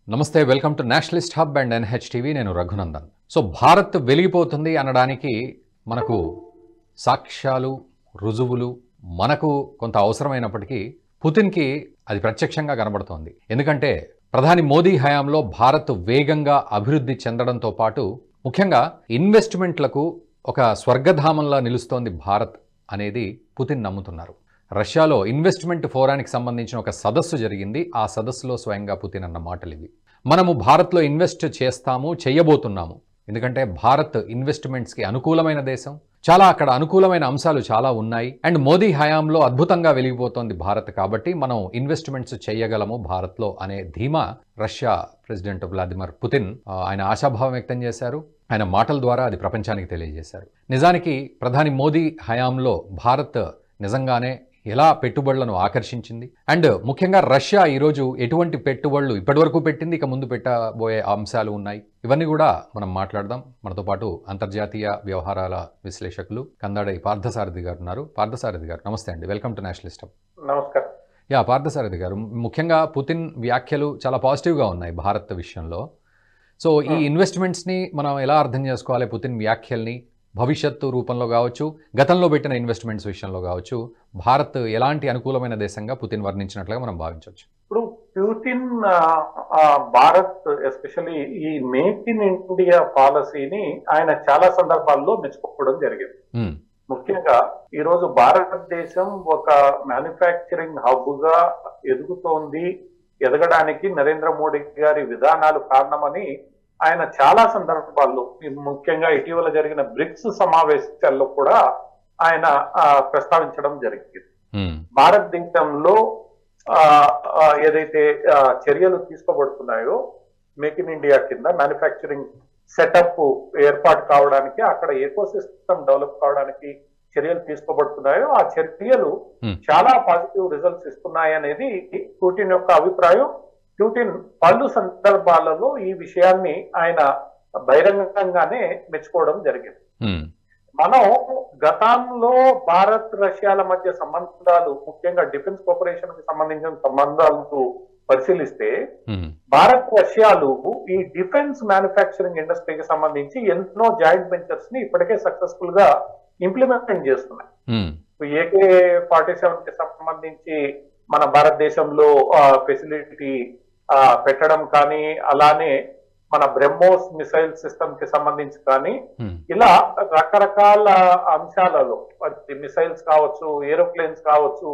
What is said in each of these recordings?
నమస్తే, welcome to Nationalist hub and NHTV. నేను Raghunandan. So Bharat వెలిగిపోతుంది అనడానికి మనకు సాక్ష్యాలు, రుజువులు మనకు కొంత అవసరమైనప్పటికీ పుతిన్కి అది ప్రత్యక్షంగా కనబడుతోంది. ఎందుకంటే ప్రధాని మోదీ హయాంలో భారత్ వేగంగా అభివృద్ధి చెందడంతో పాటు ముఖ్యంగా ఇన్వెస్ట్మెంట్లకు ఒక స్వర్గధామంలా నిలుస్తోంది భారత్ అనేది పుతిన్ నమ్ముతున్నారు. రష్యాలో ఇన్వెస్ట్మెంట్ ఫోరానికి సంబంధించిన ఒక సదస్సు జరిగింది. ఆ సదస్సులో స్వయంగా పుతిన్ అన్న మాటలు ఇవి. మనము భారత్లో ఇన్వెస్ట్ చేస్తాము, చేయబోతున్నాము. ఎందుకంటే భారత్ ఇన్వెస్ట్మెంట్స్కి అనుకూలమైన దేశం. చాలా అక్కడ అనుకూలమైన అంశాలు చాలా ఉన్నాయి. అండ్ మోదీ హయాంలో అద్భుతంగా వెలిగిపోతోంది భారత్. కాబట్టి మనం ఇన్వెస్ట్మెంట్స్ చేయగలము భారత్లో అనే ధీమా రష్యా ప్రెసిడెంట్ వ్లాదిమిర్ పుతిన్ ఆయన ఆశాభావం వ్యక్తం చేశారు. ఆయన మాటల ద్వారా అది ప్రపంచానికి తెలియజేశారు. నిజానికి ప్రధాని మోదీ హయాంలో భారత్ నిజంగానే ఎలా పెట్టుబడులను ఆకర్షించింది, అండ్ ముఖ్యంగా రష్యా ఈరోజు ఎటువంటి పెట్టుబడులు ఇప్పటివరకు పెట్టింది, ఇక ముందు పెట్టబోయే అంశాలు ఉన్నాయి. ఇవన్నీ కూడా మనం మాట్లాడదాం. మనతో పాటు అంతర్జాతీయ వ్యవహారాల విశ్లేషకులు కందాడై పార్థసారథి గారు ఉన్నారు. పార్థసారథి గారు నమస్తే అండి, వెల్కమ్ టు నేషనలిస్ట్ హబ్. నమస్కారం. పార్థసారథి గారు, ముఖ్యంగా పుతిన్ వ్యాఖ్యలు చాలా పాజిటివ్గా ఉన్నాయి భారత్ విషయంలో. సో ఈ ఇన్వెస్ట్మెంట్స్ని మనం ఎలా అర్థం చేసుకోవాలి? పుతిన్ వ్యాఖ్యల్ని భవిష్యత్తు రూపంలో కావచ్చు, గతంలో పెట్టిన ఇన్వెస్ట్మెంట్స్ విషయంలో కావచ్చు, భారత్ ఎలాంటి అనుకూలమైన దేశంగా పుతిన్ వర్ణించినట్లుగా మనం భావించవచ్చు. ఇప్పుడు పుతిన్ భారత్ ఎస్పెషల్లీ ఈ మేక్ ఇన్ ఇండియా పాలసీని ఆయన చాలా సందర్భాల్లో మెచ్చుకోవడం జరిగింది. ముఖ్యంగా ఈ రోజు భారతదేశం ఒక మ్యానుఫ్యాక్చరింగ్ హబ్ గా ఎదుగుతోంది. ఎదగడానికి నరేంద్ర మోడీ గారి విధానాలు కారణమని ఆయన చాలా సందర్భాల్లో, ముఖ్యంగా ఇటీవల జరిగిన బ్రిక్స్ సమావేశాల్లో కూడా ఆయన ప్రస్తావించడం జరిగింది. భారతదేశంలో ఏదైతే చర్యలు తీసుకోబడుతున్నాయో మేక్ ఇన్ ఇండియా కింద మ్యానుఫ్యాక్చరింగ్ సెటప్ ఏర్పాటు కావడానికి, అక్కడ ఎకో సిస్టమ్ డెవలప్ కావడానికి చర్యలు తీసుకోబడుతున్నాయో ఆ చర్యలు చాలా పాజిటివ్ రిజల్ట్స్ ఇస్తున్నాయి అనేది పుతిన్ యొక్క అభిప్రాయం. పుతిన్ పలు సందర్భాలలో ఈ విషయాన్ని ఆయన బహిరంగంగానే మెచ్చుకోవడం జరిగింది. మనం గతంలో భారత్ రష్యాల మధ్య సంబంధాలు, ముఖ్యంగా డిఫెన్స్ కోఆపరేషన్ కి సంబంధించిన సంబంధాలు పరిశీలిస్తే భారత్ రష్యాలు ఈ డిఫెన్స్ మ్యానుఫ్యాక్చరింగ్ ఇండస్ట్రీకి సంబంధించి ఎన్నో జాయింట్ వెంచర్స్ ని ఇప్పటికే సక్సెస్ఫుల్ గా ఇంప్లిమెంట్ చేస్తున్నాయి. AK-47 కి సంబంధించి మన భారతదేశంలో ఫెసిలిటీ పెట్టడం కానీ, అలానే మన బ్రహ్మోస్ మిసైల్ సిస్టమ్ కి సంబంధించి కానీ, ఇలా రకరకాల అంశాలలో మిసైల్స్ కావచ్చు, ఏరోప్లేన్స్ కావచ్చు,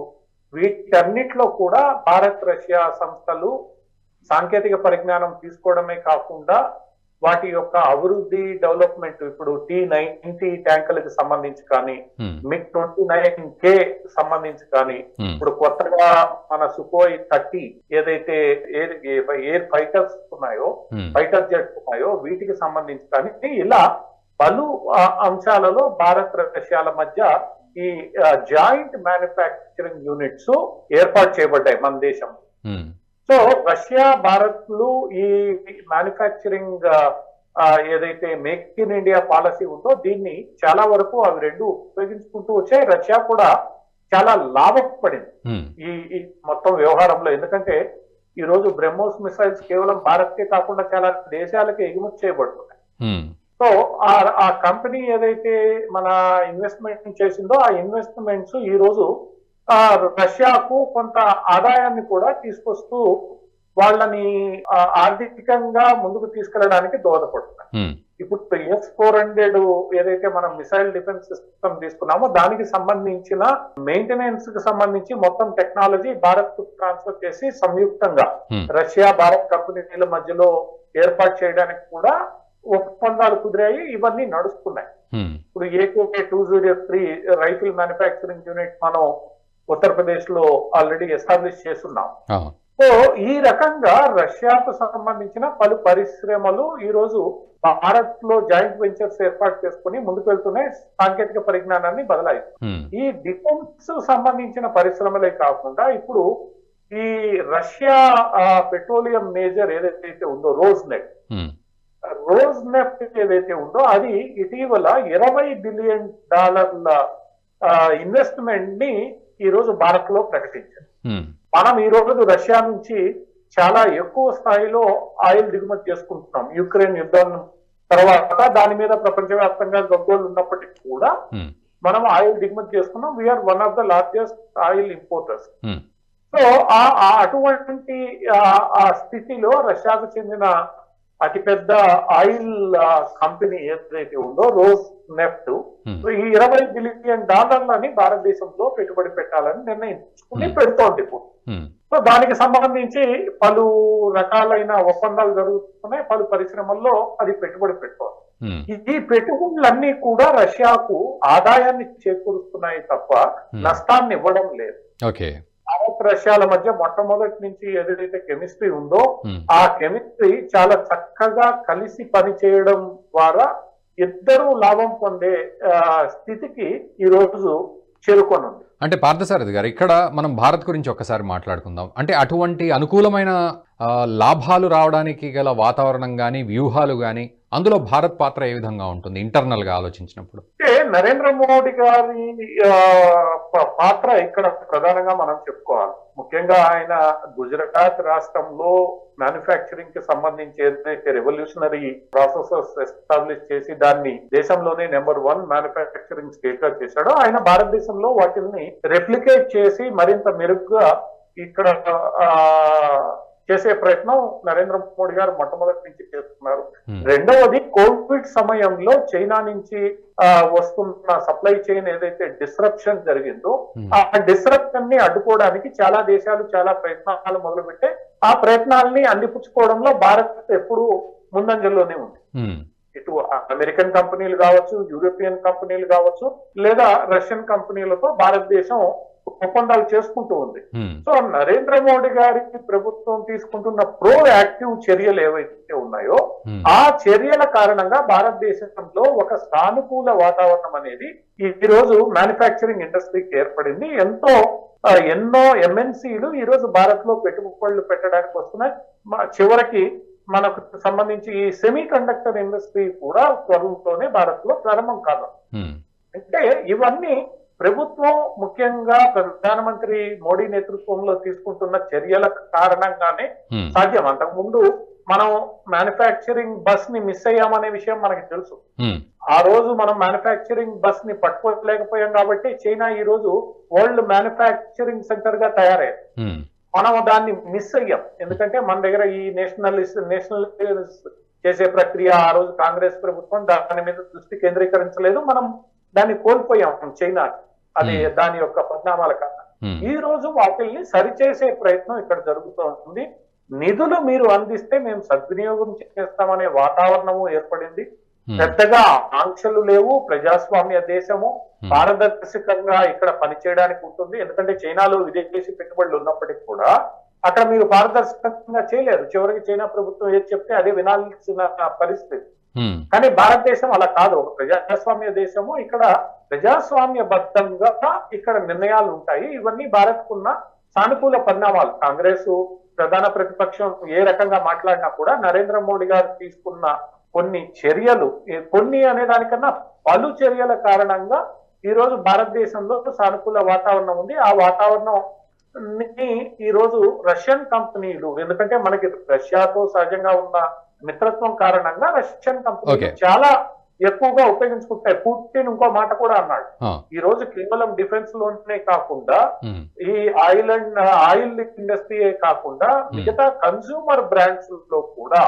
వీటన్నిటిలో కూడా భారత్ రష్యా సంస్థలు సాంకేతిక పరిజ్ఞానం తీసుకోవడమే కాకుండా వాటి యొక్క అభివృద్ధి, డెవలప్మెంట్, ఇప్పుడు T-90 ట్యాంకులకు సంబంధించి కానీ, MiG-29K సంబంధించి కానీ, ఇప్పుడు కొత్తగా మన Sukhoi 30 ఏదైతే ఎయిర్ ఫైటర్స్ ఉన్నాయో, ఫైటర్ జెట్స్ ఉన్నాయో, వీటికి సంబంధించి కానీ, ఇలా పలు అంశాలలో భారత్ రష్యాల మధ్య ఈ జాయింట్ మ్యానుఫ్యాక్చరింగ్ యూనిట్స్ ఏర్పాటు చేయబడ్డాయి మన దేశం. సో రష్యా, భారత్లు ఈ మ్యానుఫ్యాక్చరింగ్ ఏదైతే మేక్ ఇన్ ఇండియా పాలసీ ఉందో దీన్ని చాలా వరకు అవి రెండు ఉపయోగించుకుంటూ వచ్చాయి. రష్యా కూడా చాలా లాభపడింది ఈ మొత్తం వ్యవహారంలో. ఎందుకంటే ఈ రోజు బ్రహ్మోస్ మిసైల్స్ కేవలం భారత్ కే కాకుండా చాలా దేశాలకి ఎగుమతి చేయబడుతున్నాయి. సో ఆ కంపెనీ ఏదైతే మన ఇన్వెస్ట్మెంట్ చేసిందో ఆ ఇన్వెస్ట్మెంట్స్ ఈ రోజు రష్యాకు కొంత ఆదాయాన్ని కూడా తీసుకొస్తూ వాళ్ళని ఆర్థికంగా ముందుకు తీసుకెళ్ళడానికి దోహదపడుతున్నాయి. ఇప్పుడు S-400 ఏదైతే మనం మిసైల్ డిఫెన్స్ సిస్టమ్ తీసుకున్నామో దానికి సంబంధించిన మెయింటెనెన్స్ కి సంబంధించి మొత్తం టెక్నాలజీ భారత్ కు ట్రాన్స్ఫర్ చేసి సంయుక్తంగా రష్యా, భారత్ కంపెనీల మధ్యలో ఏర్పాటు చేయడానికి కూడా ఒప్పందాలు కుదిరాయి. ఇవన్నీ నడుస్తున్నాయి. ఇప్పుడు AK-203 రైఫిల్ మ్యానుఫ్యాక్చరింగ్ యూనిట్ మనం ఉత్తరప్రదేశ్ లో ఆల్రెడీ ఎస్టాబ్లిష్ చేస్తున్నాం. సో ఈ రకంగా రష్యాకు సంబంధించిన పలు పరిశ్రమలు ఈ రోజు భారత్ లో జాయింట్ వెంచర్స్ ఏర్పాటు చేసుకుని ముందుకు వెళ్తున్నాయి, సాంకేతిక పరిజ్ఞానాన్ని బదలాయిస్తున్నాయి. ఈ డిఫెన్స్ సంబంధించిన పరిశ్రమలే కాకుండా ఇప్పుడు ఈ రష్యా పెట్రోలియం మేజర్ ఏదైతే ఉందో రోజ్ నెఫ్ట్ ఏదైతే ఉందో అది ఇటీవల $20 బిలియన్ ఇన్వెస్ట్మెంట్ ని ఈ రోజు భారత్ లో ప్రకటించారు. మనం ఈ రోజు రష్యా నుంచి చాలా ఎక్కువ స్థాయిలో ఆయిల్ దిగుమతి చేసుకుంటున్నాం. యుక్రెయిన్ యుద్ధం తర్వాత దాని మీద ప్రపంచవ్యాప్తంగా గగ్గోలు ఉన్నప్పటికీ కూడా మనం ఆయిల్ దిగుమతి చేసుకున్నాం. We are one of the largest oil importers. So అటువంటి ఆ స్థితిలో రష్యాకు చెందిన అతిపెద్ద ఆయిల్ కంపెనీ ఏదైతే ఉందో రోజ్ నెఫ్ట్ ఈ $20 బిలియన్ భారతదేశంలో పెట్టుబడి పెట్టాలని నిర్ణయించుకుని పెడుతోంది ఇప్పుడు. సో దానికి సంబంధించి పలు రకాలైన ఒప్పందాలు జరుగుతున్నాయి, పలు పరిశ్రమల్లో అది పెట్టుబడి పెట్టాలి. ఈ పెట్టుబడులన్నీ కూడా రష్యాకు ఆదాయాన్ని చేకూరుస్తున్నాయి తప్ప నష్టాన్ని ఇవ్వడం లేదు. భారత్ రష్యాల మధ్య మొట్టమొదటి నుంచి ఏదైతే కెమిస్ట్రీ ఉందో ఆ కెమిస్ట్రీ చాలా చక్కగా కలిసి పనిచేయడం ద్వారా ఇద్దరూ లాభం పొందే స్థితికి ఈ రోజు చేరుకొనుంది. అంటే పార్థసారథి గారు, ఇక్కడ మనం భారత్ గురించి ఒక్కసారి మాట్లాడుకుందాం. అంటే అటువంటి అనుకూలమైన లాభాలు రావడానికి గల వాతావరణం కానీ వ్యూహాలు కానీ అందులో భారత్ పాత్ర ఏ విధంగా ఉంటుంది ఇంటర్నల్ గా ఆలోచించినప్పుడు? అంటే నరేంద్ర మోడీ గారి పాత్ర ఇక్కడ ప్రధానంగా మనం చెప్పుకోవాలి. ముఖ్యంగా ఆయన గుజరాత్ రాష్ట్రంలో మ్యానుఫ్యాక్చరింగ్ కి సంబంధించి ఏదైతే రెవల్యూషనరీ ప్రాసెసెస్ ఎస్టాబ్లిష్ చేసి దాన్ని దేశంలోనే నెంబర్ 1 మ్యానుఫ్యాక్చరింగ్ స్టేట్ గా చేశాడో, ఆయన భారతదేశంలో వాటిని రెప్లికేట్ చేసి మరింత మెరుగ్గా ఇక్కడ చేసే ప్రయత్నం నరేంద్ర మోడీ గారు మొట్టమొదటి నుంచి చేస్తున్నారు. రెండవది, కోవిడ్ సమయంలో చైనా నుంచి వస్తున్న సప్లై చైన్ ఏదైతే డిస్రప్షన్ జరిగిందో ఆ డిస్రప్షన్ ని అడ్డుకోవడానికి చాలా దేశాలు చాలా ప్రయత్నాలు మొదలుపెట్టే ఆ ప్రయత్నాలని అందిపుచ్చుకోవడంలో భారత్ ఎప్పుడు ముందంజల్లోనే ఉంది. ఇటు అమెరికన్ కంపెనీలు కావచ్చు, యూరోపియన్ కంపెనీలు కావచ్చు, లేదా రష్యన్ కంపెనీలతో భారతదేశం ఒప్పందాలు చేసుకుంటూ ఉంది. సో నరేంద్ర మోడీ గారి ప్రభుత్వం తీసుకుంటున్న ప్రో యాక్టివ్ చర్యలు ఏవైతే ఉన్నాయో ఆ చర్యల కారణంగా భారతదేశంలో ఒక సానుకూల వాతావరణం అనేది ఈ రోజు మ్యానుఫ్యాక్చరింగ్ ఇండస్ట్రీకి ఏర్పడింది. ఎన్నో ఎంఎన్సీలు ఈ రోజు భారత్ లో పెట్టుబడులు పెట్టడానికి వస్తున్నాయి. చివరికి మనకు సంబంధించి ఈ సెమీ కండక్టర్ ఇండస్ట్రీ కూడా త్వరలోనే భారత్ లో ప్రారంభం కాదు. అంటే ఇవన్నీ ప్రభుత్వం ముఖ్యంగా ప్రధానమంత్రి మోడీ నేతృత్వంలో తీసుకుంటున్న చర్యల కారణంగానే సాధ్యం. అంతకుముందు మనం మ్యానుఫ్యాక్చరింగ్ బస్ ని మిస్ అయ్యామనే విషయం మనకి తెలుసు. ఆ రోజు మనం మ్యానుఫ్యాక్చరింగ్ బస్ ని పట్టుకోలేకపోయాం కాబట్టి చైనా ఈ రోజు వరల్డ్ మ్యానుఫ్యాక్చరింగ్ సెంటర్ గా తయారయ్యారు. మనం దాన్ని మిస్ అయ్యాం. ఎందుకంటే మన దగ్గర ఈ నేషనల్ చేసే ప్రక్రియ ఆ రోజు కాంగ్రెస్ ప్రభుత్వం దాని మీద దృష్టి కేంద్రీకరించలేదు. మనం దాన్ని కోల్పోయాం చైనా, అది దాని యొక్క పరిణామాల కారణంగా. ఈ రోజు వాటిల్ని సరిచేసే ప్రయత్నం ఇక్కడ జరుగుతోంది. నిధులు మీరు అందిస్తే మేము సద్వినియోగం చేస్తామనే వాతావరణము ఏర్పడింది. పెద్దగా ఆంక్షలు లేవు. ప్రజాస్వామ్య దేశము, పారదర్శకంగా ఇక్కడ పనిచేయడానికి ఉంటుంది. ఎందుకంటే చైనాలో విదేశీ పెట్టుబడులు ఉన్నప్పటికీ కూడా అక్కడ మీరు పారదర్శకంగా చేయలేరు. చివరికి చైనా ప్రభుత్వం ఏది చెప్తే అదే వినాల్సిన పరిస్థితి. కానీ భారతదేశం అలా కాదు. ఒక ప్రజాస్వామ్య దేశము. ఇక్కడ ప్రజాస్వామ్యబద్ధంగా ఇక్కడ నిర్ణయాలు ఉంటాయి. ఇవన్నీ భారత్ కున్న సానుకూల పరిణామాలు. కాంగ్రెస్ ప్రధాన ప్రతిపక్షం ఏ రకంగా మాట్లాడినా కూడా నరేంద్ర మోడీ గారు తీసుకున్న కొన్ని చర్యలు, కొన్ని అనే దానికన్నా పలు చర్యల కారణంగా ఈ రోజు భారతదేశంలో సానుకూల వాతావరణం ఉంది. ఆ వాతావరణం ఈ రోజు రష్యన్ కంపెనీలు, ఎందుకంటే మనకి రష్యాతో సహజంగా ఉన్న మిత్రత్వం కారణంగా రష్యన్ కంపెనీలు చాలా ఎక్కువగా ఉపయోగించుకుంటాయి. పుటిన్ ఇంకో మాట కూడా అన్నాడు, ఈ రోజు కేవలం డిఫెన్స్ లోనే కాకుండా ఈ ఆయిల్ ఇండస్ట్రీయే కాకుండా మిగతా కన్స్యూమర్ బ్రాండ్స్ లో కూడా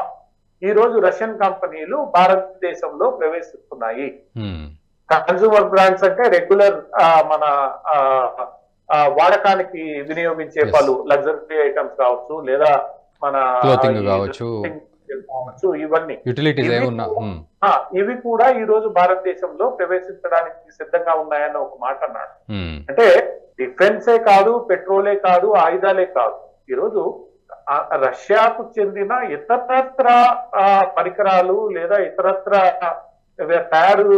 ఈ రోజు రష్యన్ కంపెనీలు భారతదేశంలో ప్రవేశిస్తున్నాయి. కన్స్యూమర్ బ్రాండ్స్ అంటే రెగ్యులర్ మన వాడకానికి వినియోగించే పలు లగ్జరీ ఐటమ్స్ కావచ్చు, లేదా మన కావచ్చు, ఇవన్నీ ఇవి కూడా ఈ రోజు భారతదేశంలో ప్రవేశించడానికి సిద్ధంగా ఉన్నాయని ఒక మాట అన్నాడు. అంటే డిఫెన్సే కాదు, పెట్రోలే కాదు, ఆయుధాలే కాదు, ఈ రోజు రష్యాకు చెందిన ఇతరత్ర పరికరాలు లేదా ఇతరత్ర తయారు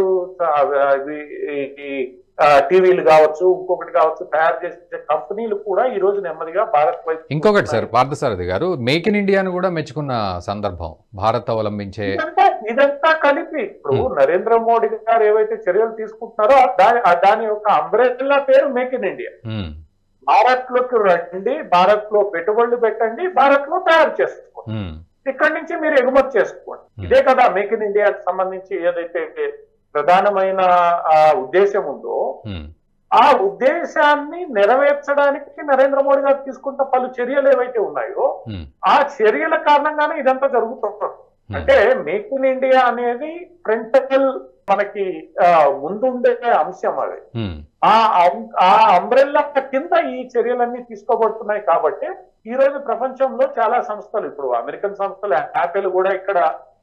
టీవీలు కావచ్చు, ఇంకొకటి కావచ్చు, తయారు చేసే కంపెనీలు కూడా ఈ రోజు నెమ్మదిగా భారత్ వైపు. ఇంకొకటి సార్, పార్థసారథి గారు, మేక్ ఇన్ ఇండియాను కూడా మెచ్చుకున్న సందర్భం భారత్ అవలంబించే. ఇదంతా కలిపి ఇప్పుడు నరేంద్ర మోడీ గారు ఏవైతే చర్యలు తీసుకుంటున్నారో దాని యొక్క అంబ్రెల్లా పేరు మేక్ ఇన్ ఇండియా. భారత్ లోకి రండి, భారత్ లో పెట్టుబడులు పెట్టండి, భారత్ లో తయారు చేసుకోండి, ఇక్కడి నుంచి మీరు ఎగుమతి చేసుకోండి. ఇదే కదా మేక్ ఇన్ ఇండియాకి సంబంధించి ఏదైతే ప్రధానమైన ఉద్దేశం ఉందో ఆ ఉద్దేశాన్ని నెరవేర్చడానికి నరేంద్ర మోడీ గారు తీసుకుంటున్న పలు చర్యలు ఏవైతే ఉన్నాయో ఆ చర్యల కారణంగానే ఇదంతా జరుగుతుంది. అంటే మేక్ ఇన్ ఇండియా అనేది ఫ్రంటల్ మనకి ముందుండే అంశం. అది ఆ అంబ్రెల్లా కింద ఈ చర్యలన్నీ తీసుకోబడుతున్నాయి. కాబట్టి ఈ రోజు ప్రపంచంలో చాలా సంస్థలు, ఇప్పుడు అమెరికన్ సంస్థలు, యాపిల్ కూడా ఇక్కడ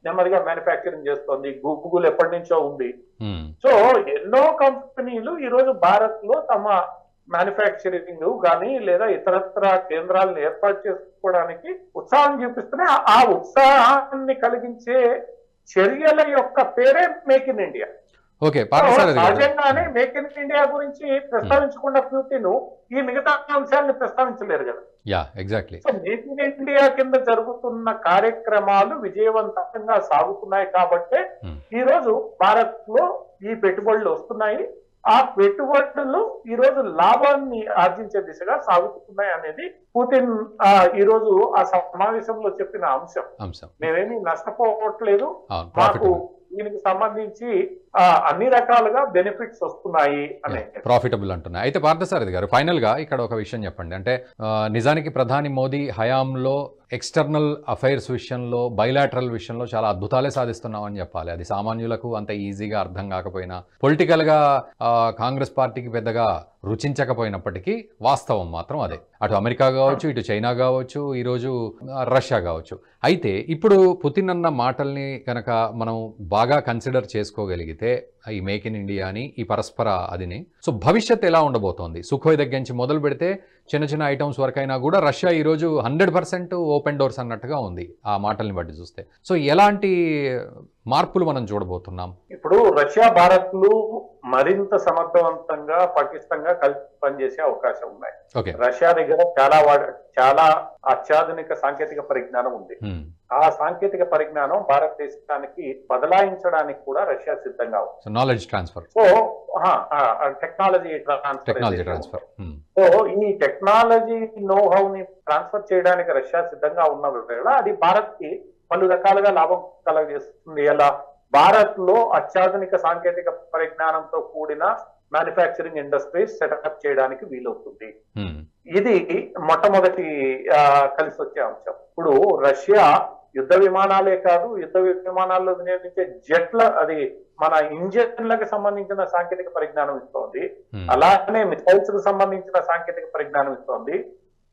నెమ్మదిగా మ్యానుఫ్యాక్చరింగ్ చేస్తోంది, గూగుల్ ఎప్పటి నుంచో ఉంది. సో ఎన్నో కంపెనీలు ఈ రోజు భారత్ లో తమ మ్యానుఫ్యాక్చరింగ్ కానీ లేదా ఇతరత్ర కేంద్రాలను ఏర్పాటు చేసుకోవడానికి ఉత్సాహం చూపిస్తున్నాయి. ఆ ఉత్సాహాన్ని కలిగించే చర్యల యొక్క పేరే మేక్ ఇన్ ఇండియా. సహజంగానే మేక్ ఇన్ ఇండియా గురించి ప్రస్తావించకుండా పుతిన్ ఈ మిగతా అంశాలను ప్రస్తావించలేరు కదా. సో మేక్ ఇన్ ఇండియా కింద జరుగుతున్న కార్యక్రమాలు విజయవంతంగా సాగుతున్నాయి కాబట్టే ఈ రోజు భారత్ లో ఈ పెట్టుబడులు వస్తున్నాయి. ఆ పెట్టుబడులు ఈ రోజు లాభాన్ని ఆర్జించే దిశగా సాగుతున్నాయి అనేది పుతిన్ ఈ రోజు ఆ సమావేశంలో చెప్పిన అంశం. మేమేమి నష్టపోవట్లేదు, మాకు దీనికి సంబంధించి అన్ని రకాలుగా బెనిఫిట్స్ వస్తున్నాయి అనే ప్రాఫిటబుల్ అంటున్నాయి. అయితే పార్థసారథి గారు, ఫైనల్ గా ఇక్కడ ఒక విషయం చెప్పండి. అంటే నిజానికి ప్రధాని మోదీ హయాంలో ఎక్స్టర్నల్ అఫైర్స్ విషయంలో, బైలాటరల్ విషయంలో చాలా అద్భుతాలే సాధిస్తున్నామని చెప్పాలి. అది సామాన్యులకు అంత ఈజీగా అర్థం కాకపోయినా, పొలిటికల్ గా కాంగ్రెస్ పార్టీకి పెద్దగా రుచించకపోయినప్పటికీ వాస్తవం మాత్రం అదే. అటు అమెరికా కావచ్చు, ఇటు చైనా కావచ్చు, ఈరోజు రష్యా కావచ్చు. అయితే ఇప్పుడు పుతిన్ అన్న మాటల్ని కనుక మనం బాగా కన్సిడర్ చేసుకోగలిగితే ఈ మేక్ ఇన్ ఇండియా అని, ఈ పరస్పర అదిని, సో భవిష్యత్ ఎలా ఉండబోతోంది? సుఖోయ్ దగ్గర నుంచి మొదలు పెడితే చిన్న చిన్న ఐటమ్స్ వరకైనా కూడా రష్యా ఈరోజు 100% ఓపెన్ డోర్స్ అన్నట్టుగా ఉంది ఆ మాటల్ని బట్టి చూస్తే. సో ఎలాంటి మార్పులు మనం చూడబోతున్నాం? ఇప్పుడు రష్యా భారత్లు మరింత సమర్థవంతంగా పటిష్టంగా కలిసి పనిచేసే అవకాశం ఉన్నాయి. రష్యా దగ్గర చాలా అత్యాధునిక సాంకేతిక పరిజ్ఞానం ఉంది. ఆ సాంకేతిక పరిజ్ఞానం భారతదేశానికి బదలాయించడానికి కూడా రష్యా సిద్ధంగా ఉంది. Knowledge transfer, so technology transfer. So ఈ టెక్నాలజీ నోహౌ ని ట్రాన్స్ఫర్ చేయడానికి రష్యా సిద్ధంగా ఉన్న వేళ అది భారత్ కి పలు రకాలుగా లాభం కలగజేస్తుంది. ఎలా భారత్ లో అత్యాధునిక సాంకేతిక పరిజ్ఞానంతో కూడిన మ్యానుఫ్యాక్చరింగ్ ఇండస్ట్రీస్ సెటప్ చేయడానికి వీలవుతుంది. ఇది మొట్టమొదటి కలిసి వచ్చే అంశం. ఇప్పుడు రష్యా యుద్ధ విమానాలే కాదు, యుద్ధ విమానాల్లో వినియోగించే జెట్ల, అది మన ఇంజన్లకు సంబంధించిన సాంకేతిక పరిజ్ఞానం ఇస్తోంది. అలానే మిసైల్స్ కు సంబంధించిన సాంకేతిక పరిజ్ఞానం ఇస్తోంది.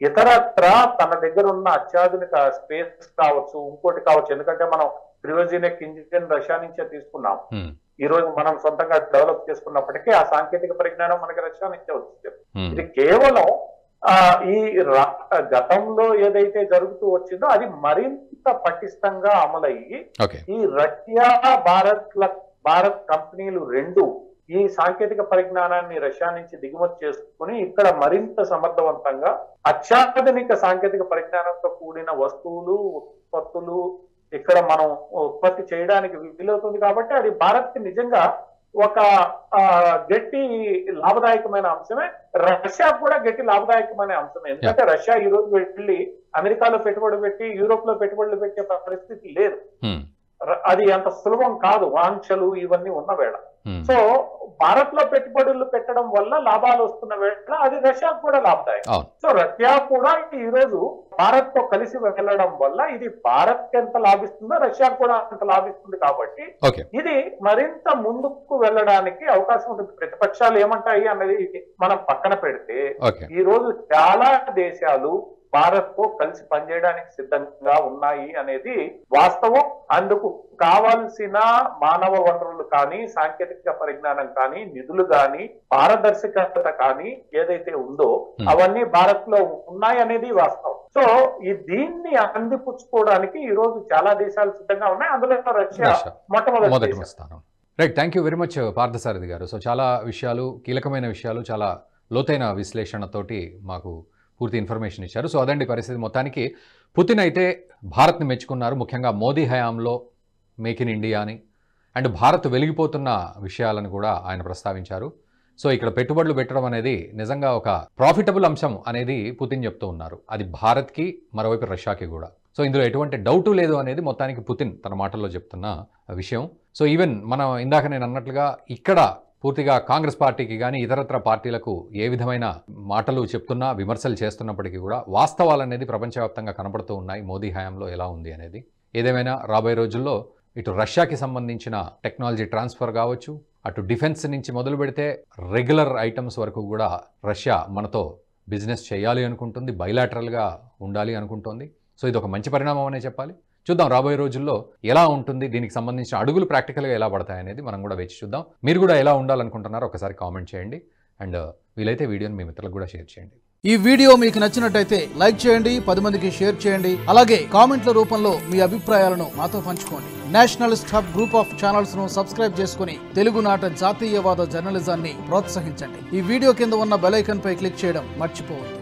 ఇతరత్ర తన దగ్గర ఉన్న అత్యాధునిక స్పేస్ కావచ్చు, ఇంకోటి కావచ్చు. ఎందుకంటే మనం క్రియోజెనిక్ ఇంజిన్ రష్యా నుంచే తీసుకున్నాం. ఈ రోజు మనం సొంతంగా డెవలప్ చేసుకున్నప్పటికీ ఆ సాంకేతిక పరిజ్ఞానం మనకి రష్యా నుంచే వచ్చింది. ఇది కేవలం ఈ గతంలో ఏదైతే జరుగుతూ వచ్చిందో అది మరింత పటిష్టంగా అమలయ్యి ఈ రష్యా భారత్ కంపెనీలు రెండు ఈ సాంకేతిక పరిజ్ఞానాన్ని రష్యా నుంచి దిగుమతి చేసుకుని ఇక్కడ మరింత సమర్థవంతంగా అత్యాధునిక సాంకేతిక పరిజ్ఞానంతో కూడిన వస్తువులు, ఉత్పత్తులు ఇక్కడ మనం ఉత్పత్తి చేయడానికి వీలవుతుంది. కాబట్టి అది భారత్ కి నిజంగా ఒక గట్టి లాభదాయకమైన అంశమే. రష్యా కూడా గట్టి లాభదాయకమైన అంశమే. ఎందుకంటే రష్యా ఈ రోజు వెళ్ళి అమెరికాలో పెట్టుబడి పెట్టి యూరోప్ లో పెట్టుబడులు పెట్టే పరిస్థితి లేదు. అది అంత సులభం కాదు, వాంఛలు ఇవన్నీ ఉన్న వేళ. సో భారత్ లో పెట్టుబడులు పెట్టడం వల్ల లాభాలు వస్తున్న వేళ అది రష్యాకు కూడా లాభదాయకం. సో రష్యా కూడా ఈ రోజు భారత్ తో కలిసి వెళ్ళడం వల్ల ఇది భారత్ కి ఎంత లాభిస్తుందో రష్యాకు కూడా అంత లాభిస్తుంది. కాబట్టి ఇది మరింత ముందుకు వెళ్ళడానికి అవకాశం ఉంటుంది. ప్రతిపక్షాలు ఏమంటాయి అన్నది మనం పక్కన పెడితే ఈ రోజు చాలా దేశాలు భారత్ తో కలిసి పనిచేయడానికి సిద్ధంగా ఉన్నాయి అనేది వాస్తవం. అందుకు కావాల్సిన మానవ వనరులు కానీ, సాంకేతిక పరిజ్ఞానం కానీ, నిధులు కానీ, పారదర్శకత కానీ ఏదైతే ఉందో అవన్నీ భారత్ లో ఉన్నాయి అనేది వాస్తవం. సో దీన్ని అందిపుచ్చుకోవడానికి ఈ రోజు చాలా దేశాలు సిద్ధంగా ఉన్నాయి. అందులో రష్యా మొట్టమొదటి స్థానం. Right, thank you very much Parthasarathy గారు. సో చాలా విషయాలు, కీలకమైన విషయాలు, చాలా లోతైన విశ్లేషణతోటి మాకు పూర్తి ఇన్ఫర్మేషన్ ఇచ్చారు. సో అదండి పరిస్థితి. మొత్తానికి పుతిన్ అయితే భారత్ని మెచ్చుకున్నారు, ముఖ్యంగా మోదీ హయాంలో మేక్ ఇన్ ఇండియా అని, అండ్ భారత్ వెలిగిపోతున్న విషయాలను కూడా ఆయన ప్రస్తావించారు. సో ఇక్కడ పెట్టుబడులు పెట్టడం అనేది నిజంగా ఒక ప్రాఫిటబుల్ అంశం అనేది పుతిన్ చెప్తూ ఉన్నారు. అది భారత్కి, మరోవైపు రష్యాకి కూడా. సో ఇందులో ఎటువంటి డౌటు లేదు అనేది మొత్తానికి పుతిన్ తన మాటల్లో చెప్తున్న విషయం. సో ఈవెన్ మనం ఇందాక నేను అన్నట్లుగా ఇక్కడ పూర్తిగా కాంగ్రెస్ పార్టీకి కానీ ఇతరత్ర పార్టీలకు ఏ విధమైన మాటలు చెప్తున్నా, విమర్శలు చేస్తున్నప్పటికీ కూడా వాస్తవాలు అనేది ప్రపంచవ్యాప్తంగా కనపడుతూ ఉన్నాయి. మోదీ హయాంలో ఎలా ఉంది అనేది. ఏదేమైనా రాబోయే రోజుల్లో ఇటు రష్యాకి సంబంధించిన టెక్నాలజీ ట్రాన్స్ఫర్ కావచ్చు, అటు డిఫెన్స్ నుంచి మొదలు పెడితే రెగ్యులర్ ఐటమ్స్ వరకు కూడా రష్యా మనతో బిజినెస్ చేయాలి అనుకుంటుంది, బైలాటరల్గా ఉండాలి అనుకుంటోంది. సో ఇది ఒక మంచి పరిణామం అనే చెప్పాలి. చూద్దాం రాబోయే రోజుల్లో ఎలా ఉంటుంది, దీనికి సంబంధించిన అడుగులు ప్రాక్టికల్గా ఎలా పడతాయనేది మనం కూడా వేచి చూద్దాం. మీరు కూడా ఎలా ఉండాలనుకుంటున్నారో ఒకసారి కామెంట్ చేయండి. అండ్ వీలైతే వీడియోని మీ మిత్రులకు కూడా షేర్ చేయండి. ఈ వీడియో మీకు నచ్చినట్టయితే లైక్ చేయండి, 10 మందికి షేర్ చేయండి. అలాగే కామెంట్ల రూపంలో మీ అభిప్రాయాలను మాతో పంచుకోండి. Nationalist hub group of channels ను సబ్స్క్రైబ్ చేసుకుని తెలుగునాట జాతీయవాద జర్నలిజాన్ని ప్రోత్సహించండి. ఈ వీడియో కింద ఉన్న బెల్ ఐకాన్ పై క్లిక్ చేయడం మర్చిపోవద్దు.